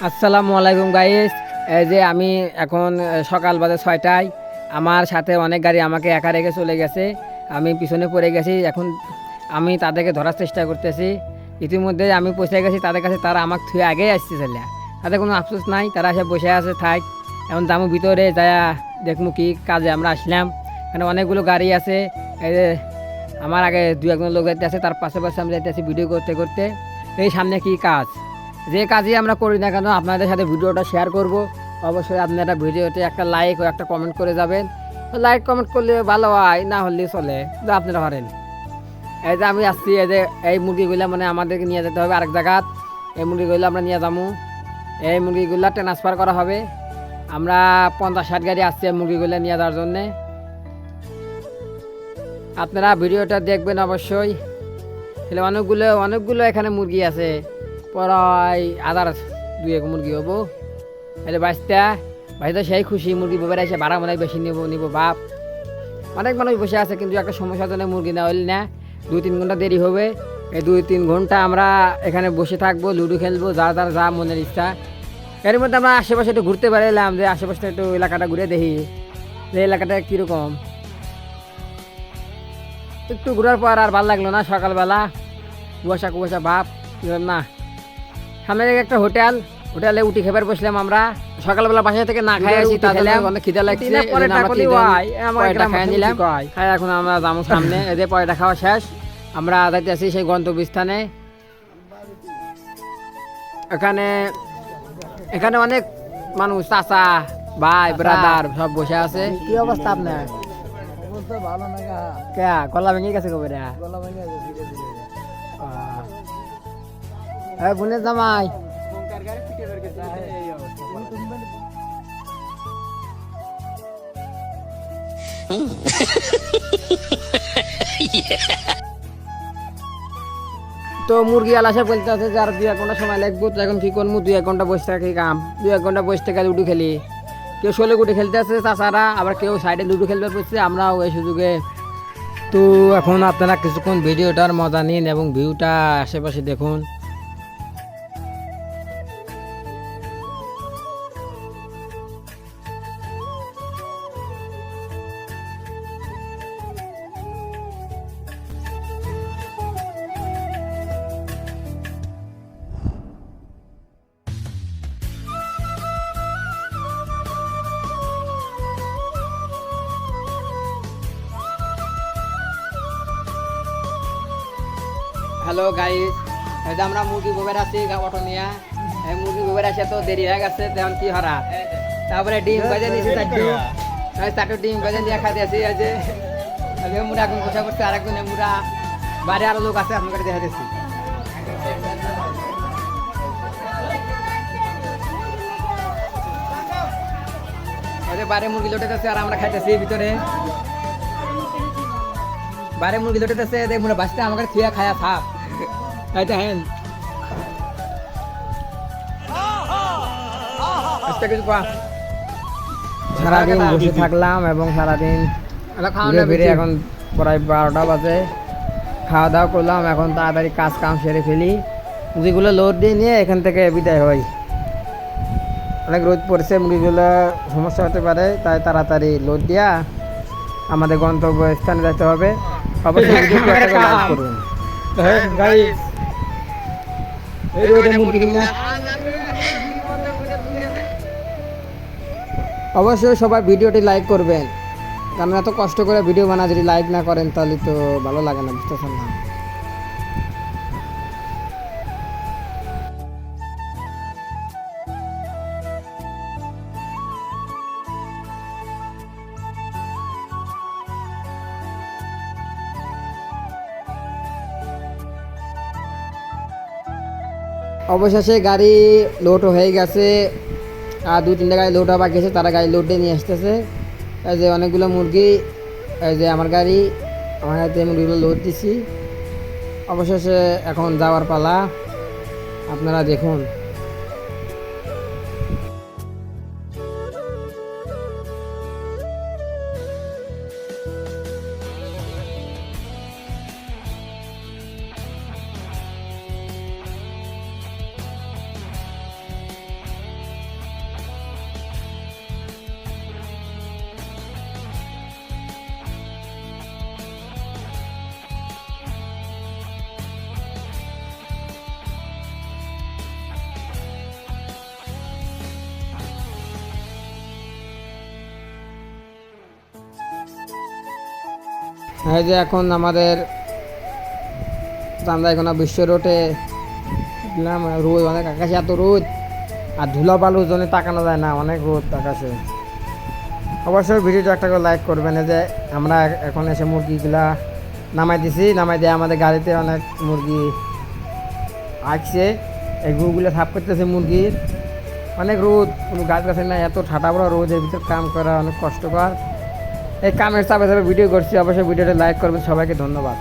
আসসালামু আলাইকুম গাইস। এই যে আমি এখন সকাল বাজে 6টায়, আমার সাথে অনেক গাড়ি আমাকে একা রেখে চলে গেছে। আমি পিছনে পড়ে গেছি। এখন আমি তাদেরকে ধরার চেষ্টা করতেছি। ইতিমধ্যে আমি পৌঁছে গেছি তাদের কাছে, তারা আমাকে থুয়ে আগেই আসছে ছেলে। তাদের কোনো আফসোস নাই, তারা এসে বসে আছে থাক। এখন যাবো ভিতরে যায়া দেখবো কি কাজে আমরা আসলাম। এখানে অনেকগুলো গাড়ি আছে। এই যে আমার আগে দু একজন লোক যাইতে আছে, তার পাশে পাশে আমি যাইতে আছি ভিডিও করতে করতে। এই সামনে কি কাজ, যে কাজই আমরা করি না কেন আপনাদের সাথে ভিডিওটা শেয়ার করব। অবশ্যই আপনারা ভিডিওতে একটা লাইক ও একটা কমেন্ট করে যাবেন। লাইক কমেন্ট করলে ভালো হয়, না হলে চলে, তো আপনারা হরেন। এই যে আমি আসছি, এই যে এই মুরগিগুলো মানে আমাদেরকে নিয়ে যেতে হবে আরেক জায়গাত। এই মুরগিগুলো আমরা নিয়ে যাবো, এই মুরগিগুলো ট্রান্সফার করা হবে। আমরা 50-60 গাড়ি আসছি এই মুরগিগুলো নিয়ে যাওয়ার জন্যে। আপনারা ভিডিওটা দেখবেন অবশ্যই। তাহলে অনেকগুলো এখানে মুরগি আছে, প্রায় 1000-2 মুরগি হবো। তাহলে বাঁচতে সেই খুশি, মুরগি বেড়ে এসে ভাড়া মনে হয় বেশি নিব বাপ। অনেক মানুষ বসে আছে, কিন্তু একটা সমস্যার জন্য মুরগি না হইলে না 2-3 ঘন্টা দেরি হবে। এই 2-3 ঘন্টা আমরা এখানে বসে থাকবো, লুডো খেলবো, যার যা মনের ইচ্ছা। এর মধ্যে আমরা আশেপাশে একটু ঘুরতে বেরোলাম, যে আশেপাশে একটু এলাকাটা ঘুরে দেখি যে এলাকাটা কীরকম। একটু ঘোরার পর আর ভালো লাগলো না, সকালবেলা কুয়াশা ভাব না। সামনে থেকে একটা হোটেলে উঠি খেবার বসলাম আমরা। সকালবেলা বাসা থেকে না খাই আসি, তাহলে অনেক খিদা লাগছে, খাই নিলাম। এখন আমরা যাবো সামনে। এদের পয়টা খাওয়া শেষ, আমরা যাইতে আছি সেই গন্তব্যস্থানে। এখানে অনেক মানুষ, চাচা ভাই ব্রাদার সব বসে আছে। কি অবস্থা আপনার? ভালো না কে গলা ভেঙে গেছে কবে রে? গলা ভেঙে বোনের জামাই তো মুরগি আলাসে বলতে আছে যে আর 2-1 ঘন্টা সময় লাগবে। তো এখন কি করবো, 2-1 ঘন্টা বসে থাকি কাম, 2-1 ঘন্টা বসে থেকে লুডো খেলি। কেউ 16 গুটি খেলতে আছে তাছাড়া, আবার কেউ সাইডে লুডো খেলতে পারছে, আমরাও এই সুযোগে। তো এখন আপনারা কিছুক্ষণ ভিডিওটার মজা নিন এবং ভিউটা আশেপাশে দেখুন। হ্যালো গাইস, এই যে আমরা মুরগি গোবের আছি অটো নিয়ে। এই মুরগি গোবের আসে তো দেরি হয়ে গেছে, তেমন কি হরা। তারপরে ডিম বাজে নিয়েছি, চারটে ডিম বাজে নিয়ে খাতে আছি। এই যে মুড়া এখন বসে করছে, আরেকজন মুড়া বাইরে আরো লোক আছে, আপনাকে দেখা দিচ্ছি। বাইরে মুরগি লোটেতেছে আর আমরা খাইতেছি ভিতরে। বাইরে মুরগি লোটেতেছে, দেখ মুড়া বাঁচতে আমাকে থিয়া খায়া থাক। খাইতে হেন সারাদিন বসে থাকলাম এবং সারাদিন ফিরে এখন প্রায় 12টা বাজে। খাওয়া দাওয়া করলাম, এখন তাড়াতাড়ি কাজ কাম সেরে ফেলি, মুরগিগুলো লোড দিয়ে নিয়ে এখান থেকে বিদায় হই। অনেক রোদ পড়ছে, মুরগিগুলো সমস্যা হতে পারে, তাই তাড়াতাড়ি লোড দিয়া আমাদের গন্তব্য স্থানে যেতে হবে। অবশ্যই করুন। অবশ্যই সবাই ভিডিওটি লাইক করবেন, কারণ এত কষ্ট করে ভিডিও বানা, যদি লাইক না করেন তাহলে তো ভালো লাগে না, বুঝতেছেন না? অবশেষে গাড়ি লোড হয়ে গেছে, আর 2-3টা গাড়ি লোড হওয়া বাকি আছে, তারা গাড়ি লোড দিয়ে নিয়ে আসতেছে। এই যে অনেকগুলো মুরগি, এই যে আমার গাড়ি, আমার হাতে মুরগিগুলো লোড দিছি। অবশেষে এখন যাওয়ার পালা, আপনারা দেখুন। এই যে এখন আমাদের চান্দাইকোনা বিশ্ব রোডে দেখলাম রোদ অনেক, আকাশে এত রোদ আর ধুলা বালুর জন্য তাকানো যায় না, অনেক রোদ আকাশে। অবশ্যই ভিডিওটা একটা করে লাইক করবেন। এই যে আমরা এখন এসে মুরগিগুলা নামাই দিছি, নামাই দিয়ে আমাদের গাড়িতে অনেক মুরগি আসছে, এই গুগুলো সাফ করতেছে মুরগির। অনেক রোদ, কোনো গাছ গাছে না, এত ঠাটা বড় রোদের ভিতর কাম করা অনেক কষ্টকর। এই কামের চাপে চাপে ভিডিও করছি। অবশ্যই ভিডিওটা লাইক করবেন। সবাইকে ধন্যবাদ।